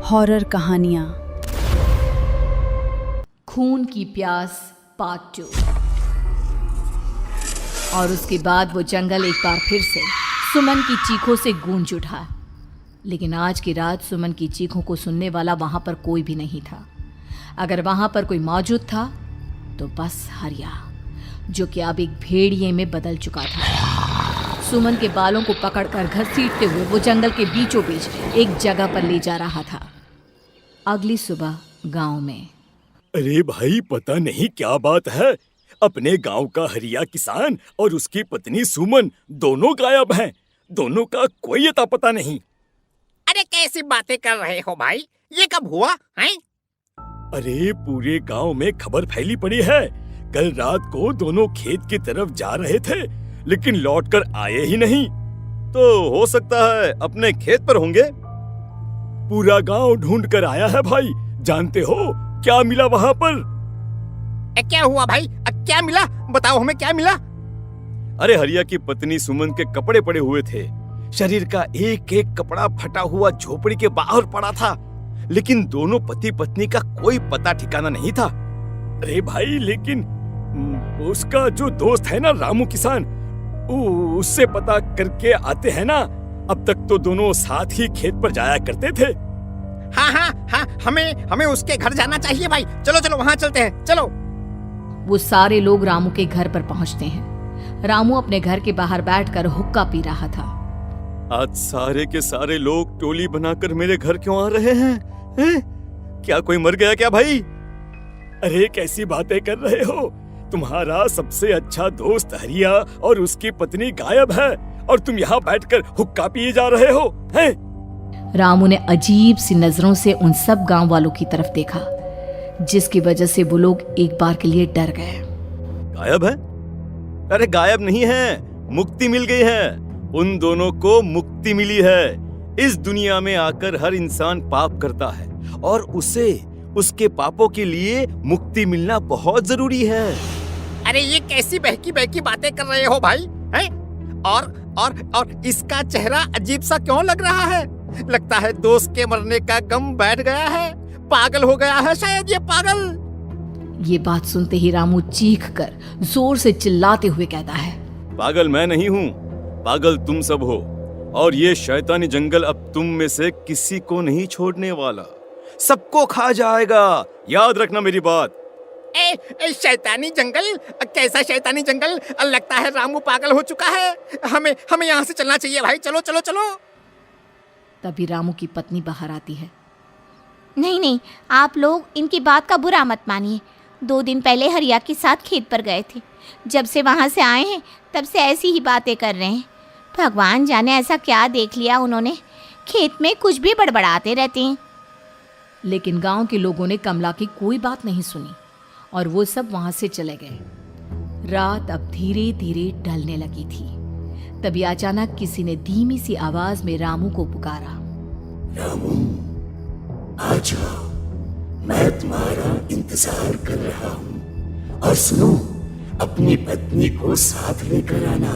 Horror कहानियाँ। खून की प्यास पार्ट 2। और उसके बाद वो जंगल एक बार फिर से सुमन की चीखों से गूंज उठा। लेकिन आज की रात सुमन की चीखों को सुनने वाला वहां पर कोई भी नहीं था। अगर वहां पर कोई मौजूद था तो बस हरिया, जो कि अब एक भेड़िए में बदल चुका था। सुमन के बालों को पकड़कर घसीटते हुए वो जंगल के बीचों बीच एक जगह पर ले जा रहा था। अगली सुबह गांव में। अरे भाई, पता नहीं क्या बात है, अपने गांव का हरिया किसान और उसकी पत्नी सुमन दोनों गायब हैं। दोनों का कोई अता पता नहीं। अरे कैसी बातें कर रहे हो भाई, ये कब हुआ है? अरे पूरे गांव में खबर फैली पड़ी है। कल रात को दोनों खेत की तरफ जा रहे थे, लेकिन लौटकर आए ही नहीं। तो हो सकता है अपने खेत पर होंगे। पूरा गांव ढूंढ कर आया है भाई। जानते हो क्या मिला वहां पर? क्या हुआ भाई? क्या मिला? बताओ हमें, क्या मिला? अरे हरिया की पत्नी सुमन के कपड़े पड़े हुए थे। शरीर का एक एक कपड़ा फटा हुआ झोपड़ी के बाहर पड़ा था, लेकिन दोनों पति पत्नी का कोई पता ठिकाना नहीं था। अरे भाई, लेकिन उसका जो दोस्त है ना रामू किसान, उससे पता करके आते हैं ना। अब तक तो दोनों साथ ही खेत पर जाया करते थे। हाँ, हमें उसके घर जाना चाहिए भाई। चलो वहाँ चलते हैं, चलो। वो सारे लोग रामू के घर पर पहुंचते हैं। रामू अपने घर के बाहर बैठकर हुक्का पी रहा था। आज सारे के सारे लोग टोली बनाकर मेरे घर क्यों आ रहे हैं? क्या कोई मर गया क्या भाई? अरे कैसी बातें कर रहे हो? तुम्हारा सबसे अच्छा दोस्त हरिया और उसकी पत्नी गायब है और तुम यहाँ बैठकर हुक्का पिए जा रहे हो, हैं? रामू ने अजीब सी नजरों से उन सब गांव वालों की तरफ देखा, जिसकी वजह से वो लोग एक बार के लिए डर गए। गायब है? अरे गायब नहीं है, मुक्ति मिल गई है। उन दोनों को मुक्ति मिली है। इस दुनिया में आकर हर इंसान पाप करता है और उसे उसके पापों के लिए मुक्ति मिलना बहुत जरूरी है। अरे ये कैसी बहकी बहकी बातें कर रहे हो भाई, हैं? और इसका चेहरा अजीब सा क्यों लग रहा है? लगता है दोस्त के मरने का गम बैठ गया है। पागल हो गया है शायद ये पागल। ये बात सुनते ही रामू चीख कर जोर से चिल्लाते हुए कहता है, पागल मैं नहीं हूँ, पागल तुम सब हो। और ये शैतानी जंगल अब तुम में से किसी को नहीं छोड़ने वाला, सबको खा जाएगा। याद रखना मेरी बात। शैतानी जंगल? कैसा शैतानी जंगल? लगता है रामू पागल हो चुका है। हमें यहाँ से चलना चाहिए भाई। चलो। तभी रामू की पत्नी बाहर आती है। नहीं, आप लोग इनकी बात का बुरा मत मानिए। 2 दिन पहले हरिया के साथ खेत पर गए थे। जब से वहाँ से आए हैं तब से ऐसी ही बातें कर रहे हैं। भगवान जाने ऐसा क्या देख लिया उन्होंने, खेत में कुछ भी बड़बड़ाते रहते हैं। लेकिन गांव के लोगों ने कमला की कोई बात नहीं सुनी और वो सब वहां से चले गए। रात अब धीरे धीरे ढलने लगी थी। तभी अचानक किसी ने धीमी सी आवाज में रामू को पुकारा। रामू, आ जाओ, मैं तुम्हारा इंतजार कर रहा हूँ। और सुनो, अपनी पत्नी को साथ लेकर आना,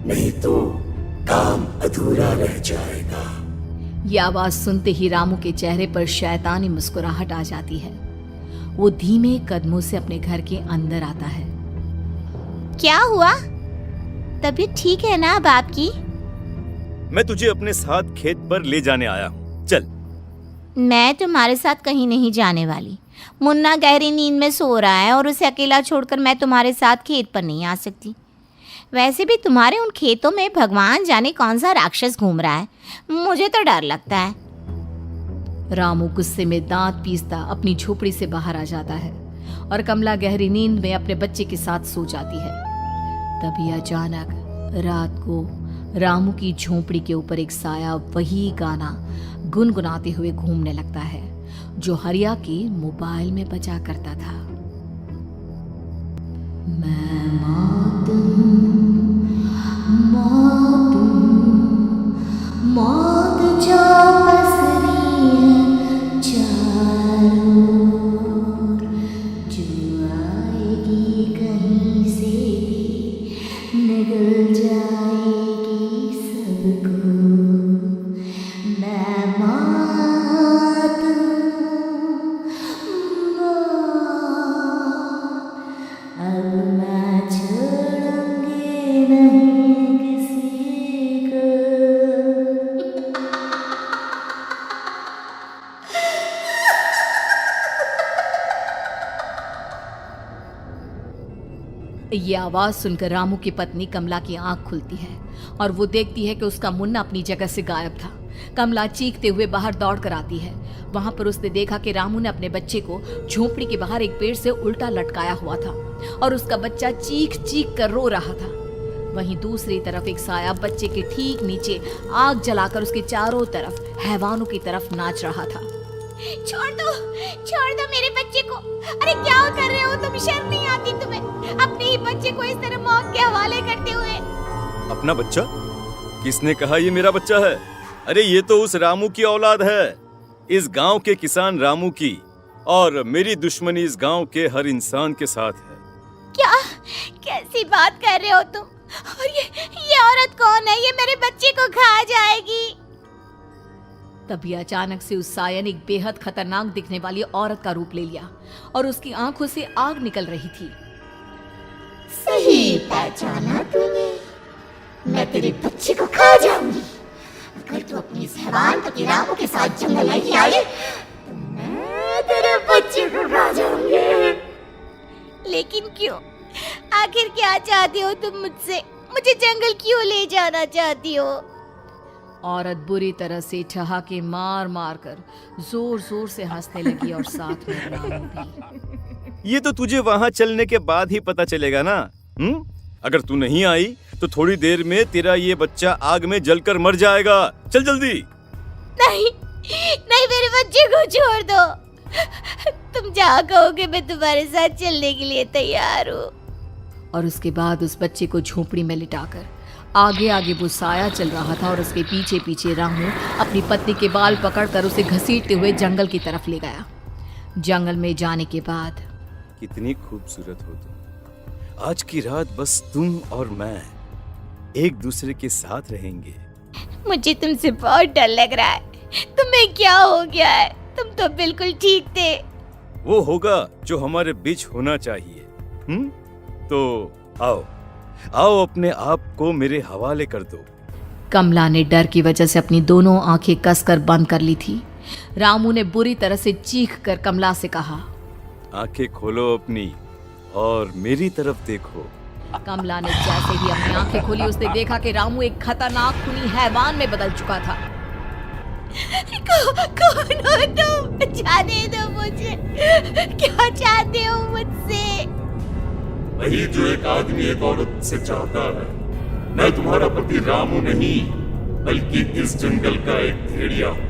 नहीं तो काम अधूरा रह जाएगा। ये आवाज सुनते ही रामू के चेहरे पर शैतानी मुस्कुराहट आ जाती है। वो धीमे कदमों से अपने घर के अंदर आता है। क्या हुआ? तबीयत ठीक है ना अब आपकी? मैं तुझे अपने साथ खेत पर ले जाने आया हूँ, चल। मैं तुम्हारे साथ कहीं नहीं जाने वाली। मुन्ना गहरी नींद में सो रहा है और उसे अकेला छोड़कर मैं तुम्हारे साथ खेत पर नहीं आ सकती। वैसे भी तुम्हारे उन खेतों में भगवान जाने कौन सा राक्षस घूम रहा है, मुझे तो डर लगता है। रामू गुस्से में दांत पीसता अपनी झोपड़ी से बाहर आ जाता है और कमला गहरी नींद में अपने बच्चे के साथ सो जाती है। तभी अचानक रात को रामू की झोपड़ी के ऊपर एक साया वही गाना गुनगुनाते हुए घूमने लगता है जो हरिया के मोबाइल में बजा करता था। मैं मौत जो पसरी है चारों ओर, जो आएगी कहीं से भी निगल जाएगी सबको। मैं मार ये आवाज सुनकर रामू की पत्नी कमला की आंख खुलती है और वो देखती है कि उसका मुन्ना अपनी जगह से गायब था। कमला चीखते हुए बाहर दौड़ कर आती है। वहां पर उसने देखा कि रामू ने अपने बच्चे को झोपड़ी के बाहर एक पेड़ से उल्टा लटकाया हुआ था और उसका बच्चा चीख चीख कर रो रहा था। वहीं दूसरी तरफ एक साया बच्चे के ठीक नीचे आग जलाकर उसके चारों तरफ हैवानों की तरफ नाच रहा था। छोड़ दो मेरे बच्चे को। अरे क्या कर रहे हो तुम? शर्म नहीं आती तुम्हें अपने ही बच्चे को इस तरह मौत के हवाले करते हुए? अपना बच्चा? किसने कहा ये मेरा बच्चा है? अरे ये तो उस रामू की औलाद है, इस गांव के किसान रामू की, और मेरी दुश्मनी इस गांव के हर इंसान के साथ है। क्या कैसी बात कर रहे हो तुम? और ये औरत कौन है? ये मेरे बच्चे को खा जाएगी। तभी अचानक से उस साया ने एक बेहद खतरनाक दिखने वाली औरत का रूप ले लिया और उसकी आंखों से आग निकल रही थी। सही पहचाना तूने, मैं तेरे बच्चे को खा जाऊंगी। अगर तू अपनी इस हैवान पति रामू के साथ जंगल नहीं आई तो मैं तेरे बच्चे को खा जाऊंगी। लेकिन क्यों? आखिर क्या चाहती हो तुम मुझसे? मुझे जंगल क्यों ले जाना चाहती हो? औरत बुरी तरह से ठहाके मार मार कर जोर जोर से हंसने लगी और साथ में रामू भी। ये तो तुझे वहां चलने के बाद ही पता चलेगा ना। अगर तू नहीं आई तो थोड़ी देर में तेरा ये बच्चा आग में जलकर मर जाएगा। चल जल्दी। नहीं मेरे बच्चे को छोड़ दो। तुम जहाँ कहोगे मैं तुम्हारे साथ चलने के लिए तैयार हूँ। और उसके बाद उस बच्चे को झोपड़ी में लिटाकर आगे आगे वो साया चल रहा था और उसके पीछे पीछे रामू अपनी पत्नी के बाल पकड़कर उसे घसीटते हुए जंगल की तरफ ले गया। जंगल में जाने के बाद, कितनी खूबसूरत हो तुम। आज की रात बस तुम और मैं एक दूसरे के साथ रहेंगे। मुझे तुमसे बहुत डर लग रहा है। तुम्हें क्या हो गया है? तुम तो बिल्कुल ठीक थे। वो होगा जो हमारे बीच होना चाहिए। तो आओ अपने आप को मेरे हवाले कर दो। कमला ने डर की वजह से अपनी दोनों आंखें कसकर बंद कर ली थी। रामू ने बुरी तरह से चीख कर कमला से कहा, आंखें खोलो अपनी और मेरी तरफ देखो। कमला ने जैसे ही अपनी आंखें खोली उसने देखा कि रामू एक खतरनाक खूनी हैवान में बदल चुका था। कौन हो तुम? जाने दो मुझे। क्या चाहते हो मुझसे? वही जो एक आदमी एक औरत से चाहता है। मैं तुम्हारा पति रामू नहीं बल्कि इस जंगल का एक भेड़िया हूँ,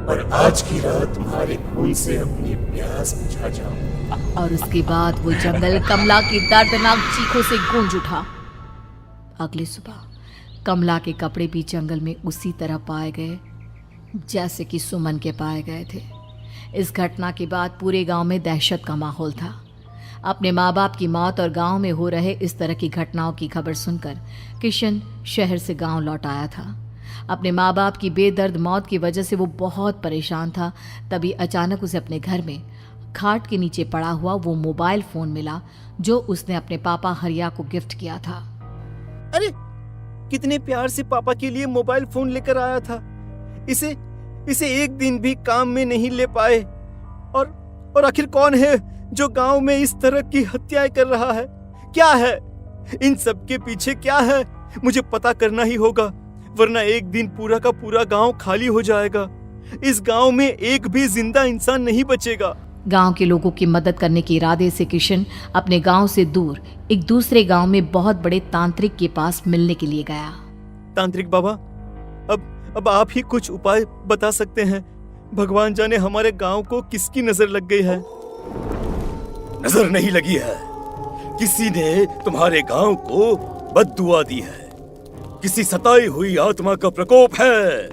और आज की रात तुम्हारे खून से अपनी प्यास बुझा जाऊं। और उसके बाद वो जंगल कमला की दर्दनाक चीखों से गूंज उठा। अगली सुबह कमला के कपड़े भी जंगल में उसी तरह पाए गए जैसे कि सुमन के पाए गए थे। इस घटना के बाद पूरे गांव में दहशत का माहौल था। अपने माँ बाप की मौत और गांव में हो रहे इस तरह की घटनाओं की खबर सुनकर किशन शहर से गांव लौट आया था। अपने माँ बाप की बेदर्द मौत की वजह से वो बहुत परेशान था। तभी अचानक उसे अपने घर में खाट के नीचे पड़ा हुआ वो मोबाइल फोन मिला जो उसने अपने पापा हरिया को गिफ्ट किया था। अरे कितने प्यार से पापा के लिए मोबाइल फोन लेकर आया था। इसे एक दिन भी काम में नहीं ले पाए। और आखिर कौन है जो गांव में इस तरह की हत्याएं कर रहा है? क्या है इन सब के पीछे? क्या है? मुझे पता करना ही होगा, वरना एक दिन पूरा का पूरा गांव खाली हो जाएगा। इस गांव में एक भी जिंदा इंसान नहीं बचेगा। गांव के लोगों की मदद करने के इरादे से किशन अपने गांव से दूर एक दूसरे गांव में बहुत बड़े तांत्रिक के पास मिलने के लिए गया। तांत्रिक बाबा, अब आप ही कुछ उपाय बता सकते हैं। भगवान जाने हमारे गांव को किसकी नजर लग गई है। नजर नहीं लगी है, किसी ने तुम्हारे गांव को बद्दुआ दी है। किसी सताई हुई आत्मा का प्रकोप है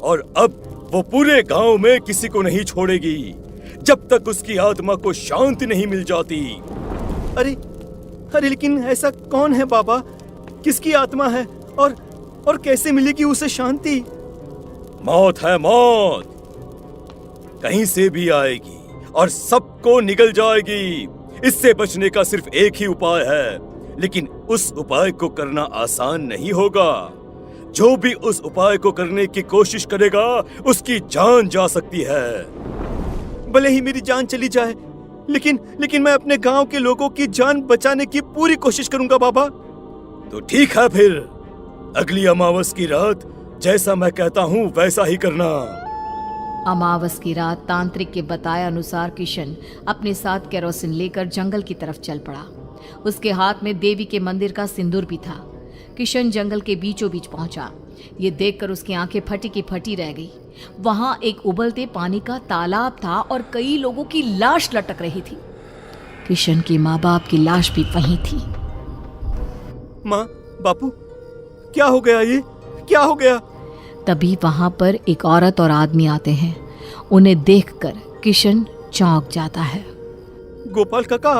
और अब वो पूरे गांव में किसी को नहीं छोड़ेगी जब तक उसकी आत्मा को शांति नहीं मिल जाती। अरे लेकिन ऐसा कौन है बाबा? किसकी आत्मा है और कैसे मिलेगी उसे शांति? मौत है, मौत कहीं से भी आएगी और सबको निगल जाएगी। इससे बचने का सिर्फ एक ही उपाय है, लेकिन उस उपाय को करना आसान नहीं होगा। जो भी उस उपाय को करने की कोशिश करेगा उसकी जान जा सकती है। भले ही मेरी जान चली जाए, लेकिन मैं अपने गांव के लोगों की जान बचाने की पूरी कोशिश करूंगा बाबा। तो ठीक है, फिर अगली अमावस की रात जैसा मैं कहता हूँ वैसा ही करना। अमावस की रात तांत्रिक के बताए अनुसार किशन अपने साथ केरोसिन लेकर जंगल की तरफ चल पड़ा। उसके हाथ में देवी के मंदिर का सिंदूर भी था। किशन जंगल के बीचों बीच पहुंचा। ये देखकर उसकी आंखें फटी की फटी रह गई। वहां एक उबलते पानी का तालाब था और कई लोगों की लाश लटक रही थी। किशन की माँ बाप की लाश भी वहीं थी। माँ, बापू, क्या हो गया? ये क्या हो गया? तभी वहां पर एक औरत और आदमी आते हैं। उन्हें देखकर किशन चौंक जाता है। गोपाल काका,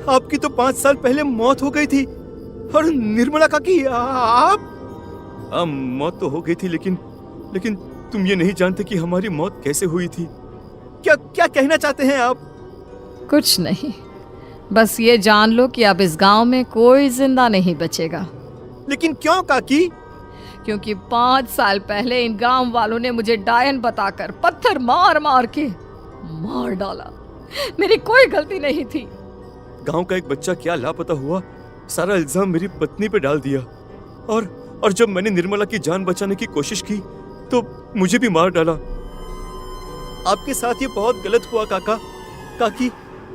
आपकी तो 5 साल पहले मौत हो गई थी। और निर्मला काकी, आप? मौत तो हो गई थी, लेकिन तुम ये नहीं जानते कि हमारी मौत कैसे हुई थी। क्या कहना चाहते हैं आप? कुछ नहीं, बस ये जान लो कि अब इस गांव में कोई जिंदा नहीं बचेगा। लेकिन क्यों काकी? क्योंकि 5 साल पहले इन गांव वालों ने मुझे डायन बताकर पत्थर मार मार के मार डाला। मेरी कोई गलती नहीं थी। गांव का एक बच्चा क्या लापता हुआ, सारा इल्जाम मेरी पत्नी पे डाल दिया। और जब मैंने निर्मला की जान बचाने की कोशिश की तो मुझे भी मार डाला। आपके साथ ये बहुत गलत हुआ काकी,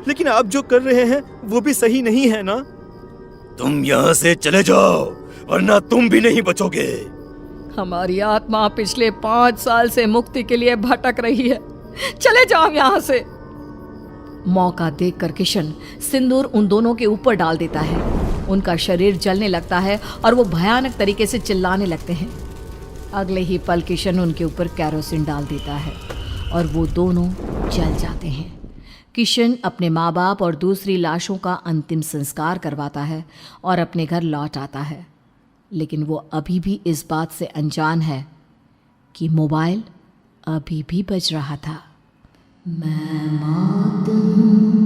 लेकिन आप जो कर रहे हैं वो भी सही नहीं है ना? तुम यहाँ से चले जाओ वरना तुम भी नहीं बचोगे। हमारी आत्मा पिछले 5 साल से मुक्ति के लिए भटक रही है। चले जाओ यहाँ से। मौका देखकर किशन सिंदूर उन दोनों के ऊपर डाल देता है। उनका शरीर जलने लगता है और वो भयानक तरीके से चिल्लाने लगते हैं। अगले ही पल किशन उनके ऊपर केरोसिन डाल देता है और वो दोनों जल जाते हैं। किशन अपने माँ बाप और दूसरी लाशों का अंतिम संस्कार करवाता है और अपने घर लौट आता है। लेकिन वो अभी भी इस बात से अनजान है कि मोबाइल अभी भी बज रहा था। मैं मौत हूँ।